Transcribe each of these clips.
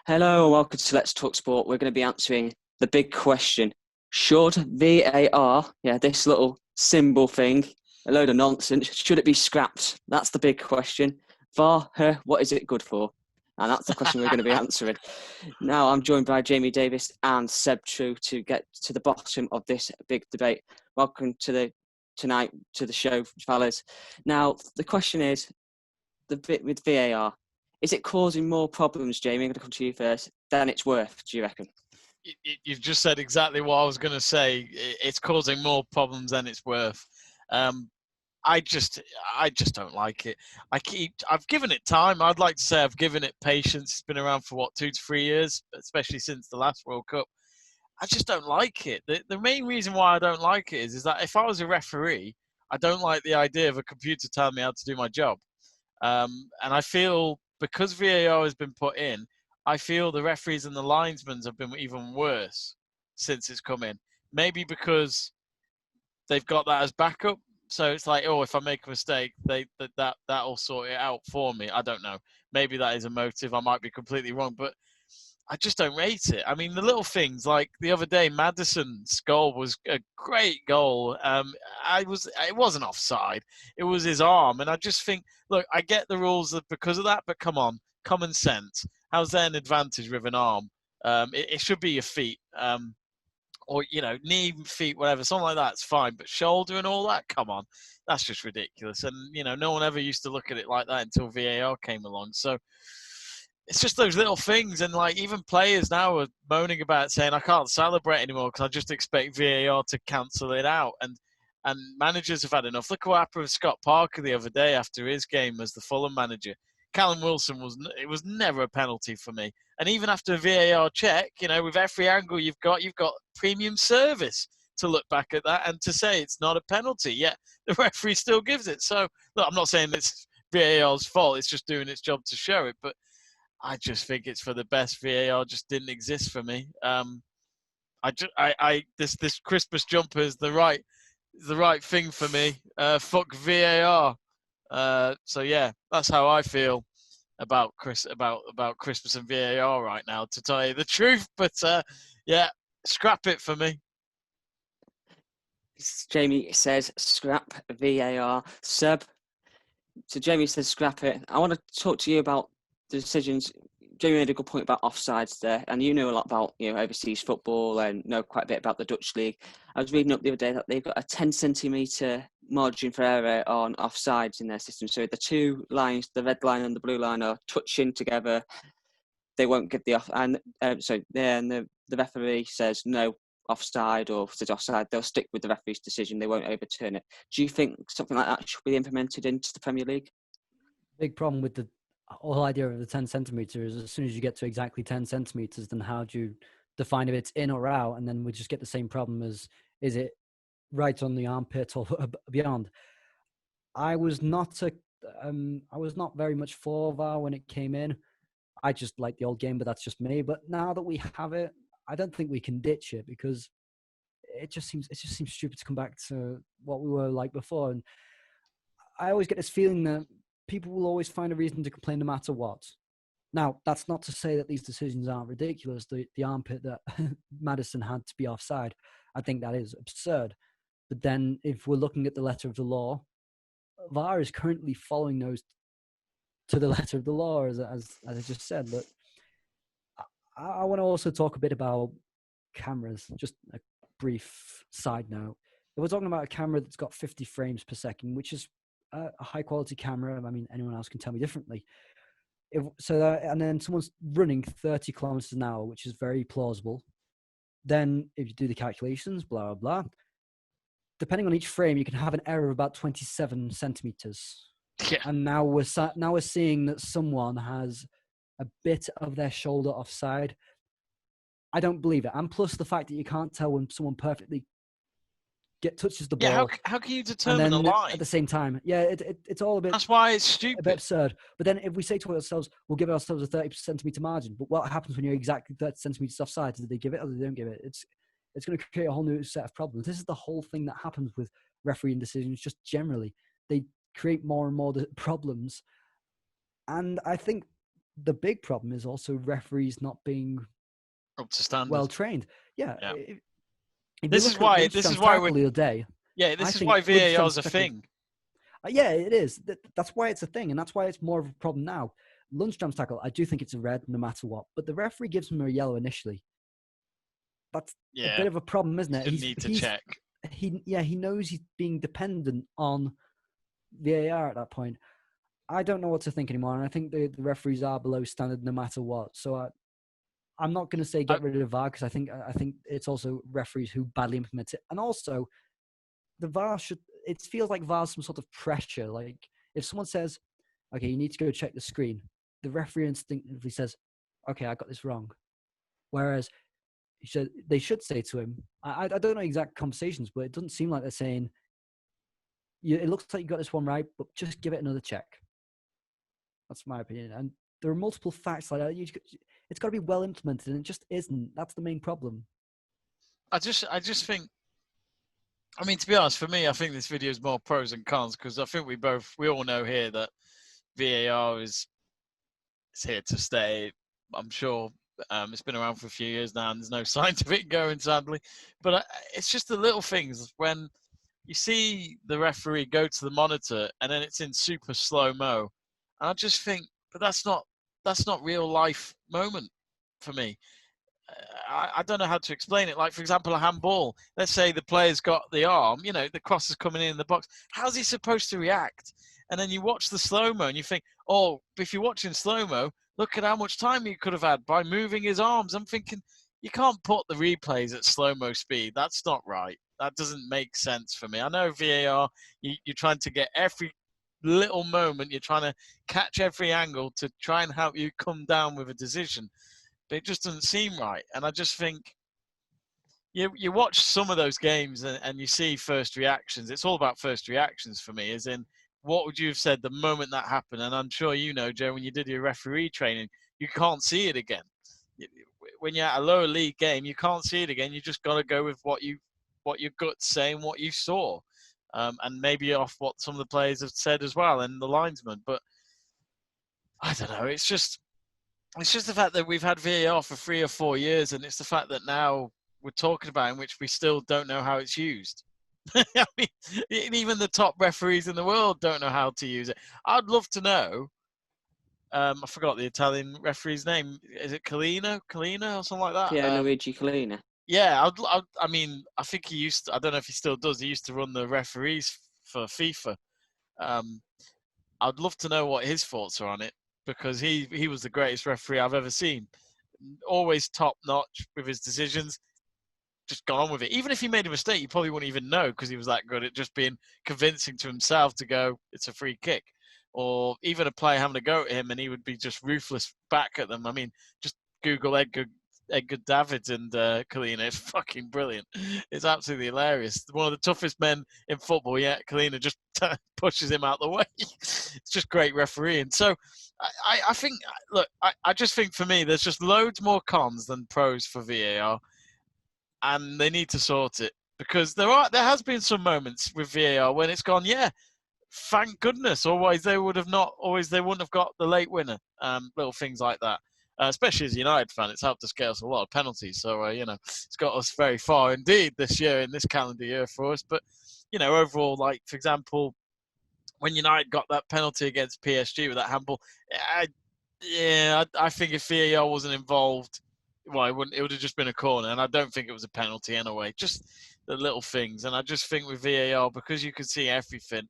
Hello and welcome to Let's Talk Sport. We're going to be answering the big question. Should VAR, this little symbol thing, a load of nonsense, should it be scrapped? That's the big question. VAR, what is it good for? And that's the question we're going to be answering. Now, I'm joined by Jamie Davis and Seb True to get to the bottom of this big debate. Welcome tonight to the show, fellas. Now, the question is, the bit with VAR, is it causing more problems, Jamie? I'm going to come to you first, than it's worth, do you reckon? You've just said exactly what I was going to say. It's causing more problems than it's worth. I just don't like it. I've given it time. I'd like to say I've given it patience. It's been around for 2 to 3 years, especially since the last World Cup. I just don't like it. The main reason why I don't like it is that if I was a referee, I don't like the idea of a computer telling me how to do my job. And I feel because VAR has been put in, I feel the referees and the linesmen have been even worse since it's come in. Maybe because they've got that as backup. So it's like, if I make a mistake, that'll sort it out for me. I don't know. Maybe that is a motive. I might be completely wrong, but I just don't rate it. I mean, the little things like the other day, Maddison's goal was a great goal. It wasn't offside. It was his arm, and I just think, look, I get the rules because of that, but come on, common sense. How's there an advantage with an arm? It should be your feet, or knee, feet, whatever, something like that's fine. But shoulder and all that, come on, that's just ridiculous. And no one ever used to look at it like that until VAR came along. So it's just those little things, and like even players now are moaning about saying I can't celebrate anymore because I just expect VAR to cancel it out, and managers have had enough. Look what happened with Scott Parker the other day after his game as the Fulham manager. Callum Wilson was never a penalty for me, and even after a VAR check, with every angle you've got premium service to look back at that and to say it's not a penalty, yet the referee still gives it. So look, I'm not saying it's VAR's fault; it's just doing its job to show it, but I just think it's for the best. VAR just didn't exist for me. This Christmas jumper is the right thing for me. Fuck VAR. So yeah, that's how I feel about Christmas and VAR right now, to tell you the truth. But yeah, scrap it for me. Jamie says scrap VAR. Seb, so Jamie says scrap it. I want to talk to you about the decisions. Jamie made a good point about offsides there, and you know a lot about overseas football and know quite a bit about the Dutch league. I was reading up the other day that they've got a 10 centimetre margin for error on offsides in their system. So the two lines, the red line and the blue line, are touching together. They won't give the off, and the referee says no offside or says offside. They'll stick with the referee's decision. They won't overturn it. Do you think something like that should be implemented into the Premier League? Big problem with the whole idea of the 10 centimeters is as soon as you get to exactly 10 centimeters, then how do you define if it's in or out? And then we just get the same problem as, is it right on the armpit or beyond? I was not very much for VAR when it came in. I just like the old game, but that's just me. But now that we have it, I don't think we can ditch it, because it just seems stupid to come back to what we were like before. And I always get this feeling that people will always find a reason to complain no matter what. Now, that's not to say that these decisions aren't ridiculous. The armpit that Maddison had to be offside, I think that is absurd. But then if we're looking at the letter of the law, VAR is currently following those to the letter of the law, as I just said. But I want to also talk a bit about cameras, just a brief side note. If we're talking about a camera that's got 50 frames per second, which is a high quality camera. I mean, anyone else can tell me differently. And then someone's running 30 kilometers an hour, which is very plausible. Then if you do the calculations, blah, blah, blah, depending on each frame, you can have an error of about 27 centimeters. Yeah. And now we're seeing that someone has a bit of their shoulder offside. I don't believe it. And plus the fact that you can't tell when someone perfectly touches the ball. Yeah, how can you determine a line? At the same time, it's all a bit. That's why it's stupid. A bit absurd. But then if we say to ourselves, we'll give ourselves a 30 centimeter margin. But what happens when you're exactly 30 centimeters offside? Do they give it or they don't give it? It's going to create a whole new set of problems. This is the whole thing that happens with refereeing decisions. Just generally, they create more and more problems. And I think the big problem is also referees not being Up to standard. well trained. Yeah. Yeah. If This you is look why. at This is Lundstrom's why tackle the other day. Yeah, I this is think why VAR is Lundstrom's a tackle- thing. Yeah, it is. That's why it's a thing, and that's why it's more of a problem now. Lundstrom's tackle, I do think it's a red no matter what, but the referee gives him a yellow initially. That's a bit of a problem, isn't it? Shouldn't need to check. He knows he's being dependent on VAR at that point. I don't know what to think anymore, and I think the referees are below standard no matter what. So I'm not going to say get rid of VAR, because I think it's also referees who badly implement it, and also the VAR should. It feels like VAR's some sort of pressure. Like if someone says, "Okay, you need to go check the screen," the referee instinctively says, "Okay, I got this wrong," whereas they should say to him, I don't know exact conversations, but it doesn't seem like they're saying, it looks like you got this one right, but just give it another check. That's my opinion. And there are multiple facts like that. It's got to be well implemented, and it just isn't. That's the main problem. I just think, I mean, to be honest, for me, I think this video is more pros and cons, because I think we all know here that VAR is here to stay. I'm sure it's been around for a few years now, and there's no scientific going, sadly. But it's just the little things when you see the referee go to the monitor and then it's in super slow mo, and I just think, but that's not real life moment for me. I don't know how to explain it. Like, for example, a handball. Let's say the player's got the arm, the cross is coming in the box. How's he supposed to react? And then you watch the slow-mo and you think, oh, if you're watching slow-mo, look at how much time he could have had by moving his arms. I'm thinking, you can't put the replays at slow-mo speed. That's not right. That doesn't make sense for me. I know VAR, you're trying to get every little moment. You're trying to catch every angle to try and help you come down with a decision. But it just doesn't seem right. And I just think you watch some of those games and you see first reactions. It's all about first reactions for me, as in, what would you have said the moment that happened? And I'm sure you know, Joe, when you did your referee training, you can't see it again. When you're at a lower league game, you can't see it again. You just got to go with what your gut's saying, what you saw. And maybe off what some of the players have said as well, and the linesman. But I don't know. It's just the fact that we've had VAR for 3 or 4 years, and it's the fact that now we're talking about in which we still don't know how it's used. I mean, even the top referees in the world don't know how to use it. I'd love to know. I forgot the Italian referee's name. Is it Collina or something like that? Pierluigi Collina. Yeah, I mean, I think he used to, I don't know if he still does. He used to run the referees for FIFA. I'd love to know what his thoughts are on it, because he was the greatest referee I've ever seen. Always top notch with his decisions. Just gone on with it. Even if he made a mistake, you probably wouldn't even know, because he was that good at just being convincing to himself to go, it's a free kick. Or even a player having a go at him and he would be just ruthless back at them. I mean, just Google Edgar Davids and Collina. It's fucking brilliant. It's absolutely hilarious. One of the toughest men in football, yet Collina just pushes him out the way. It's just great refereeing. So I think, look, I just think for me, there's just loads more cons than pros for VAR. And they need to sort it, because there has been some moments with VAR when it's gone, yeah, thank goodness. Otherwise they wouldn't have got the late winner. Little things like that. Especially as a United fan, it's helped us get us a lot of penalties. So it's got us very far indeed this year, in this calendar year for us. But overall, like for example, when United got that penalty against PSG with that handball, I think if VAR wasn't involved, well, it would have just been a corner, and I don't think it was a penalty anyway. Just the little things, and I just think with VAR, because you can see everything,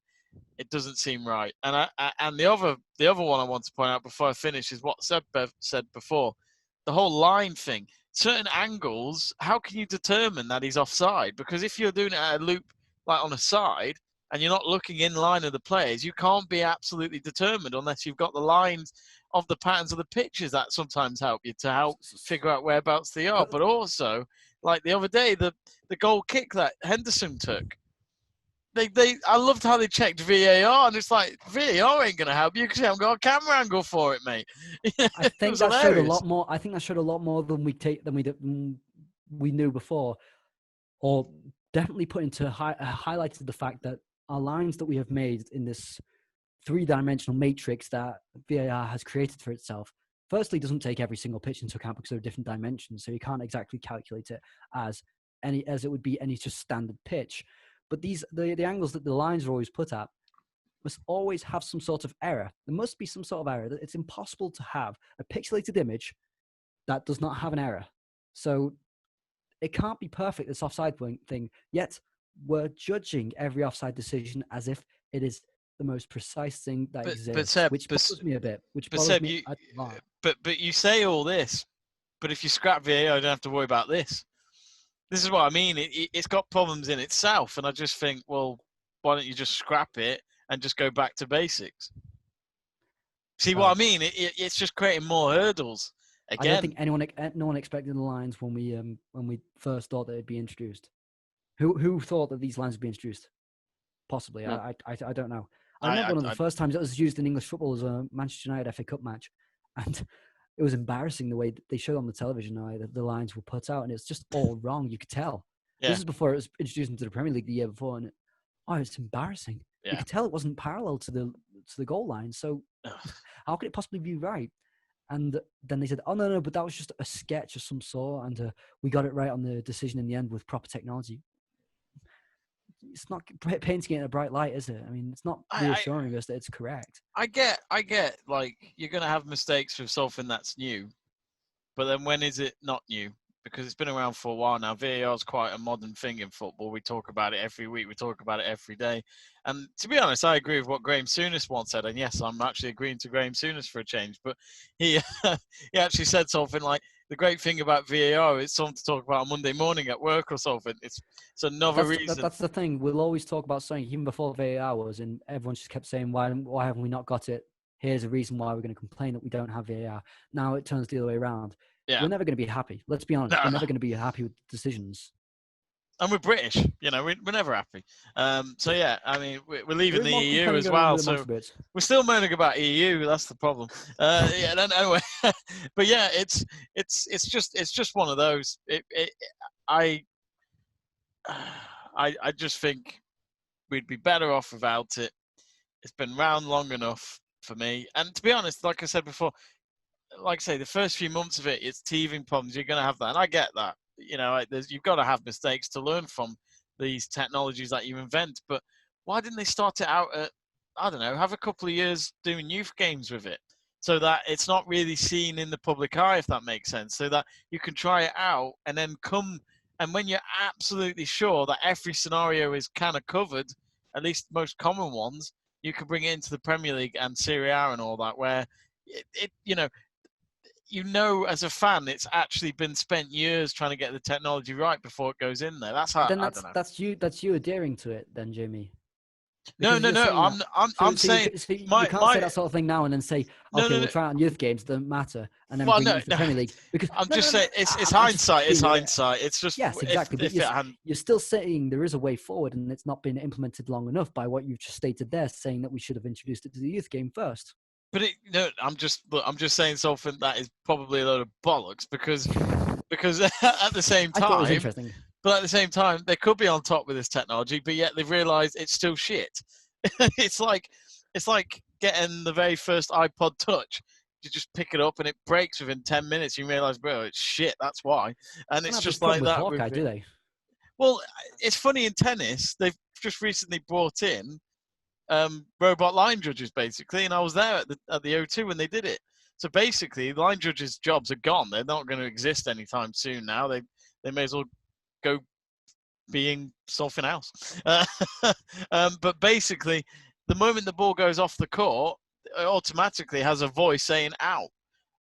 it doesn't seem right. And and the other one I want to point out before I finish is what Seb said before, the whole line thing. Certain angles, how can you determine that he's offside? Because if you're doing it at a loop, like on a side, and you're not looking in line of the players, you can't be absolutely determined unless you've got the lines of the patterns of the pitches that sometimes help you to help figure out whereabouts they are. But also, like the other day, the goal kick that Henderson took, I loved how they checked VAR, and it's like, VAR ain't going to help you because you haven't got a camera angle for it, mate. I think that showed a lot more. I think that showed a lot more than we knew before, or definitely put into highlighted the fact that our lines that we have made in this 3-dimensional matrix that VAR has created for itself firstly, doesn't take every single pitch into account because there are different dimensions, so you can't exactly calculate it as it would be any just standard pitch. But the angles that the lines are always put at must always have some sort of error. There must be some sort of error. It's impossible to have a pixelated image that does not have an error. So it can't be perfect, this offside thing, yet we're judging every offside decision as if it is the most precise thing that exists, Seb, which bothers me a bit. But you say all this, but if you scrap VAR, you don't have to worry about this. This is what I mean. It's got problems in itself, and I just think, well, why don't you just scrap it and just go back to basics? See what I mean? It's just creating more hurdles. Again, I don't think no one expected the lines when we first thought that it'd be introduced. Who thought that these lines would be introduced? Possibly, no. I don't know. I remember one of the first times it was used in English football was a Manchester United FA Cup match, and it was embarrassing the way they showed on the television now that the lines were put out, and it's just all wrong. You could tell. Yeah. This is before it was introduced into the Premier League the year before, and it's embarrassing. Yeah. You could tell it wasn't parallel to the goal line. So how could it possibly be right? And then they said, "Oh no, but that was just a sketch of some sort, and we got it right on the decision in the end with proper technology." It's not painting it in a bright light, is it? I mean, it's not reassuring us that it's correct. I get, like, you're going to have mistakes with something that's new, but then when is it not new? Because it's been around for a while now. VAR is quite a modern thing in football. We talk about it every week. We talk about it every day. And to be honest, I agree with what Graham Souness once said. And yes, I'm actually agreeing to Graham Souness for a change. But he actually said something like, the great thing about VAR is something to talk about on Monday morning at work or something. It's another reason. That's the thing. We'll always talk about something, even before VAR was, and everyone just kept saying, why haven't we not got it? Here's a reason why we're going to complain that we don't have VAR. Now it turns the other way around. Yeah. We're never going to be happy. Let's be honest. We're never going to be happy with decisions. And we're British. We're never happy. So, yeah, I mean, we're leaving the EU as well. So we're still moaning about EU. That's the problem. Anyway. But, yeah, it's just one of those. I just think we'd be better off without it. It's been round long enough for me. And to be honest, like I said before, like I say, the first few months of it, it's teething problems. You're going to have that. And I get that. You've got to have mistakes to learn from these technologies that you invent. But why didn't they start it out at, I don't know, have a couple of years doing youth games with it so that it's not really seen in the public eye, if that makes sense, so that you can try it out and then and when you're absolutely sure that every scenario is kind of covered, at least most common ones, you can bring it into the Premier League and Serie A and all that, where as a fan, it's actually been spent years trying to get the technology right before it goes in there. That's how. I don't know. That's you adhering to it, then, Jamie. No. I'm saying you can't say that sort of thing now and then say, okay, we'll try it on youth games. Doesn't matter, and then bring it into the Premier League. Because I'm just saying it's hindsight. It's hindsight. It's just yes, exactly. But you're still saying there is a way forward, and it's not been implemented long enough by what you've just stated there, saying that we should have introduced it to the youth game first. But I'm just saying something that is probably a load of bollocks because at the same time, I thought it was interesting. But at the same time, they could be on top with this technology, but yet they've realised it's still shit. It's like getting the very first iPod Touch. You just pick it up and it breaks within 10 minutes. You realise, bro, it's shit. That's why. And it's just like that. Hawkeye, do they? Well, it's funny in tennis. They've just recently brought in robot line judges, basically, and I was there at the O2 when they did it. So basically, line judges' jobs are gone. They're not going to exist anytime soon now. They may as well go being something else. But basically, the moment the ball goes off the court, it automatically has a voice saying out.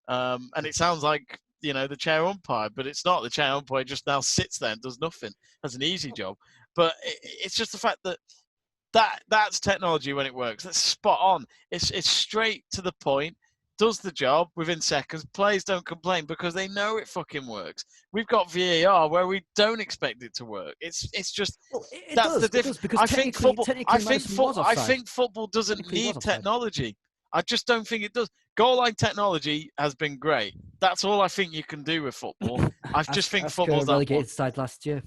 And it sounds like, the chair umpire, but it's not. The chair umpire just now sits there and does nothing. Has an easy job. But it's just the fact that's technology when it works. That's spot on. It's straight to the point. Does the job within seconds. Players don't complain because they know it fucking works. We've got VAR where we don't expect it to work. It's just that's the difference. I think football doesn't need technology. I just don't think it does. Goal line technology has been great. That's all I think you can do with football. I just think football's relegated side last year.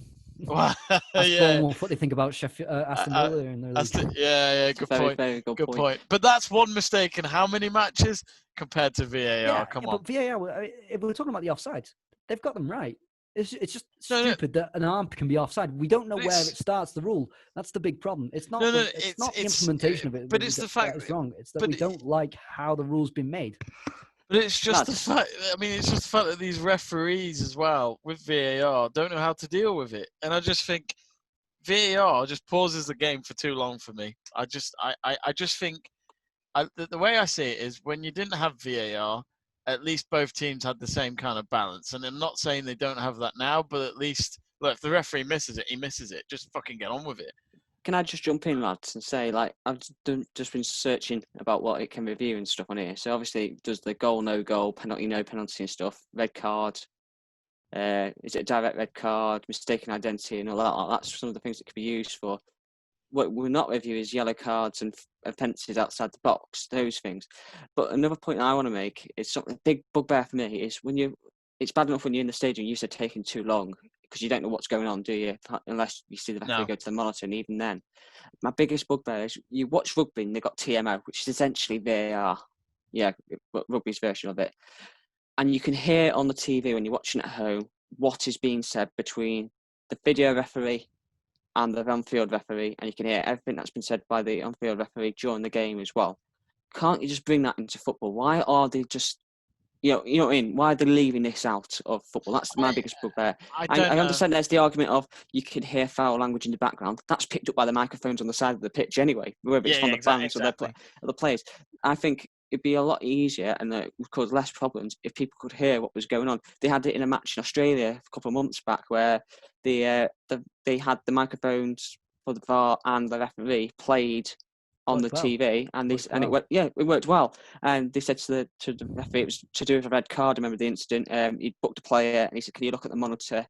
Well, Ask yeah. Bournemouth what they think about Aston Villa in their league. Yeah, It's a good very, point. very good point. Point. But that's one mistake in how many matches compared to VAR? Yeah, Come yeah, on. but VAR, if we're talking about the offsides, they've got them right. It's just No, stupid that an arm can be offside. We don't know but where it starts the rule. That's the big problem. It's not it's not the implementation of it but it's the fact that is wrong. It's that but we don't like how the rule's been made. But it's just the That's fact. I mean, it's just the fact that these referees as well with VAR don't know how to deal with it, and I just think VAR just pauses the game for too long for me. I just think the way I see it is when you didn't have VAR, at least both teams had the same kind of balance. And I'm not saying they don't have that now, but at least look, if the referee misses it, he misses it. Just fucking get on with it. Can I just jump in, lads, and say, like, I've just been searching about what it can review and stuff on here. So obviously it does the goal, no goal, penalty, no penalty and stuff, red card, is it a direct red card, mistaken identity and all that. That's some of the things it could be used for. What we're not review is yellow cards and offences outside the box, those things. But another point I want to make is something big bugbear for me is it's bad enough when you're in the stadium, you said taking too long because you don't know what's going on, do you? Unless you see the referee go to the monitor, and even then. My biggest bugbear is you watch rugby and they've got TMO, which is essentially VAR. Yeah, rugby's version of it. And you can hear on the TV when you're watching at home what is being said between the video referee and the on-field referee, and you can hear everything that's been said by the on-field referee during the game as well. Can't you just bring that into football? Why are they just, you know what I mean? Why are they leaving this out of football? That's my biggest bugbear. I don't I know. understand there's the argument of you can hear foul language in the background. That's picked up by the microphones on the side of the pitch anyway, whether it's from the fans or the players. I think it'd be a lot easier and it would cause less problems if people could hear what was going on. They had it in a match in Australia a couple of months back where they had the microphones for the VAR and the referee played on the TV, and it worked well. And they said to the referee it was to do with a red card. I remember the incident. He'd booked a player, and he said, "Can you look at the monitor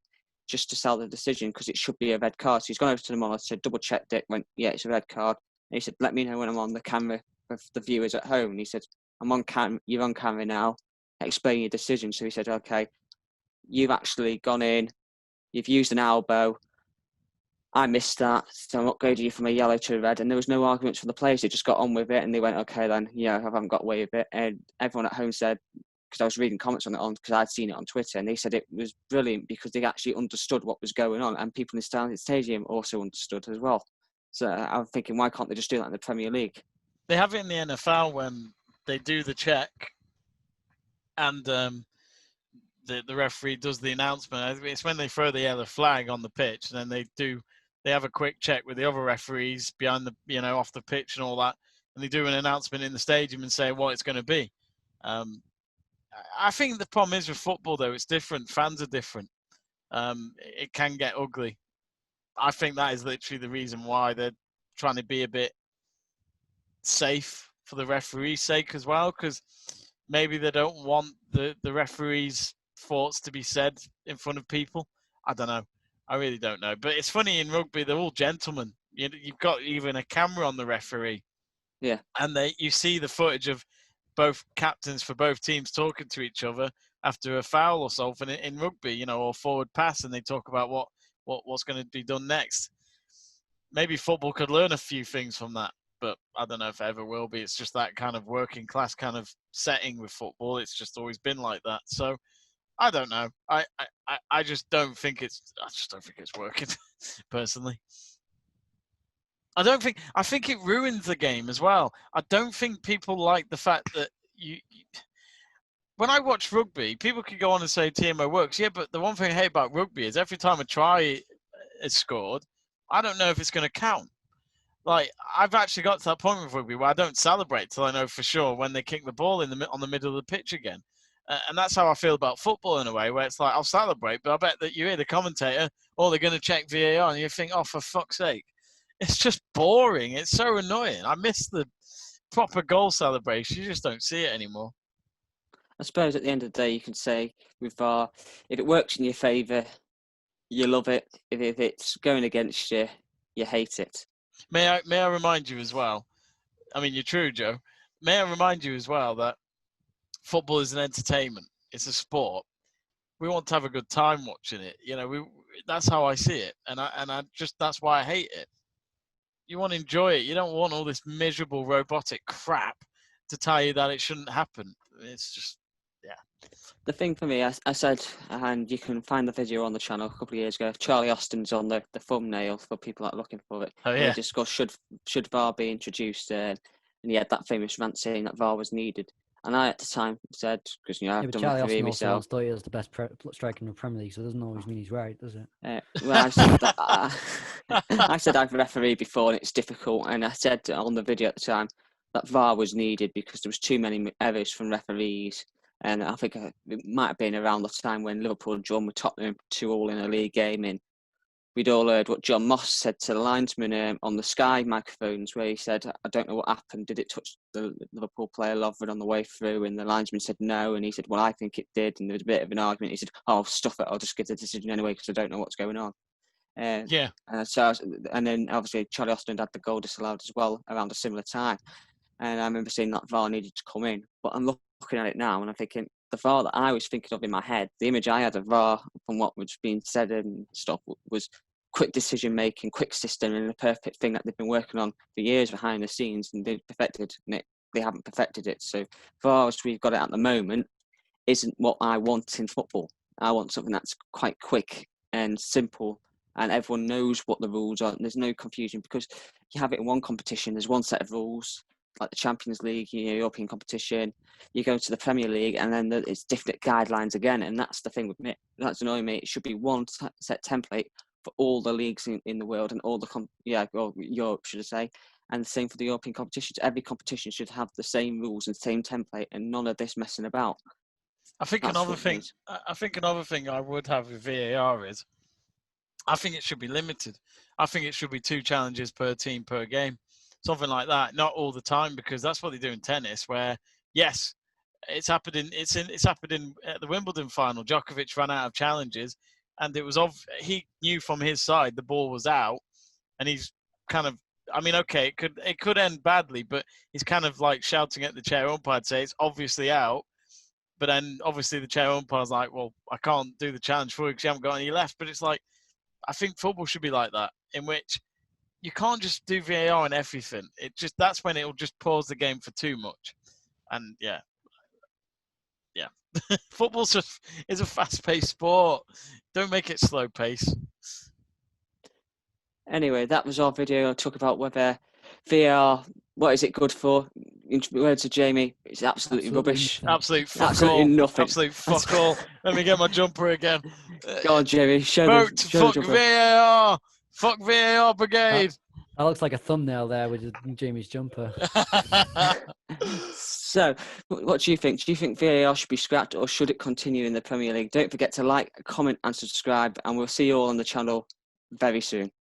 just to sell the decision because it should be a red card?" So he's gone over to the monitor, double checked it, went, "Yeah, it's a red card." And he said, "Let me know when I'm on the camera for the viewers at home." And he said, "I'm on camera. You're on camera now. Explain your decision." So he said, "Okay, you've actually gone in. You've used an elbow. I missed that, so I'm upgrading you from a yellow to a red." And there was no arguments from the players. They just got on with it, and they went, "Okay, then, I haven't got away with it." And everyone at home said, because I was reading comments on it because I'd seen it on Twitter, and they said it was brilliant because they actually understood what was going on, and people in the stadium also understood as well. So I'm thinking, why can't they just do that in the Premier League? They have it in the NFL when they do the check, and the referee does the announcement. It's when they throw the yellow flag on the pitch, and then they have a quick check with the other referees behind the off the pitch and all that, and they do an announcement in the stadium and say what it's going to be. I think the problem is with football though, it's different. Fans are different. It can get ugly. I think that is literally the reason why they're trying to be a bit safe for the referee's sake as well, because maybe they don't want the referee's thoughts to be said in front of people. I don't know. I really don't know. But it's funny, in rugby, they're all gentlemen. You've got even a camera on the referee. Yeah. And you see the footage of both captains for both teams talking to each other after a foul or something in rugby, or forward pass, and they talk about what's going to be done next. Maybe football could learn a few things from that, but I don't know if it ever will be. It's just that kind of working class kind of setting with football. It's just always been like that. So I don't know. I just don't think it's working personally. I think it ruins the game as well. I don't think people like the fact that when I watch rugby, people could go on and say TMO works. Yeah, but the one thing I hate about rugby is every time a try is scored, I don't know if it's going to count. Like, I've actually got to that point with rugby where I don't celebrate till I know for sure when they kick the ball on the middle of the pitch again. And that's how I feel about football in a way, where it's like, I'll celebrate, but I bet that you hear the commentator, they're going to check VAR, and you think, oh, for fuck's sake. It's just boring. It's so annoying. I miss the proper goal celebration. You just don't see it anymore. I suppose at the end of the day, you can say with VAR, if it works in your favour, you love it. If it's going against you, you hate it. May I remind you as well? I mean, you're true, Joe. May I remind you as well that football is an entertainment. It's a sport. We want to have a good time watching it. that's how I see it, and I just that's why I hate it. You want to enjoy it. You don't want all this miserable robotic crap to tell you that it shouldn't happen. It's just, yeah. The thing for me, I said, and you can find the video on the channel a couple of years ago. Charlie Austin's on the thumbnail for people that are looking for it. Oh, Where yeah. he discussed should VAR be introduced, and he had that famous rant saying that VAR was needed. And I at the time said, because Yeah, I've but done Charlie referee Austin also myself. once thought he was the best striker in the Premier League, so it doesn't always mean he's right, does it? Well, I said that I said I've refereed before, and it's difficult. And I said on the video at the time that VAR was needed because there was too many errors from referees. And I think it might have been around the time when Liverpool drawn with Tottenham 2-2 in a league game. And we'd all heard what John Moss said to the linesman on the Sky microphones, where he said, "I don't know what happened. Did it touch the Liverpool player Lovren on the way through?" And the linesman said no. And he said, "Well, I think it did." And there was a bit of an argument. He said, "Oh, stuff it. I'll just give the decision anyway because I don't know what's going on." Yeah. And then obviously Charlie Austin had the goal disallowed as well around a similar time. And I remember saying that VAR needed to come in. But I'm looking at it now and I'm thinking, the VAR that I was thinking of in my head, the image I had of VAR from what was being said and stuff was quick decision making, quick system, and the perfect thing that they've been working on for years behind the scenes, and they've perfected it. They haven't perfected it. So VAR, as we've got it at the moment, isn't what I want in football. I want something that's quite quick and simple, and everyone knows what the rules are. And there's no confusion because you have it in one competition. There's one set of rules, like the Champions League, European competition. You go to the Premier League, and then it's different guidelines again. And that's the thing with me. That's annoying me. It should be one set template for all the leagues in the world and all the Europe, should I say. And the same for the European competitions. Every competition should have the same rules and same template, and none of this messing about. I think another thing I would have with VAR is, I think it should be limited. I think it should be 2 challenges per team per game, something like that. Not all the time, because that's what they do in tennis. Where yes, it's happened in at the Wimbledon final. Djokovic ran out of challenges, and it was he knew from his side the ball was out, and he's kind of. I mean, okay, it could end badly, but he's kind of like shouting at the chair umpire to say it's obviously out. But then obviously the chair umpire's like, well, I can't do the challenge for you because you haven't got any left. But it's like, I think football should be like that, in which you can't just do VAR and everything. That's when it'll just pause the game for too much. And yeah. Football is a fast-paced sport. Don't make it slow pace. Anyway, that was our video. I talk about whether VAR, what is it good for? In words of Jamie, it's absolutely rubbish. Nothing. Absolutely nothing. Absolute fuck all. Let me get my jumper again. Go on, Jamie. Show Vote the fuck jumper. VAR. Fuck VAR brigade. That looks like a thumbnail there with Jamie's jumper. So, what do you think? Do you think VAR should be scrapped or should it continue in the Premier League? Don't forget to like, comment and subscribe, and we'll see you all on the channel very soon.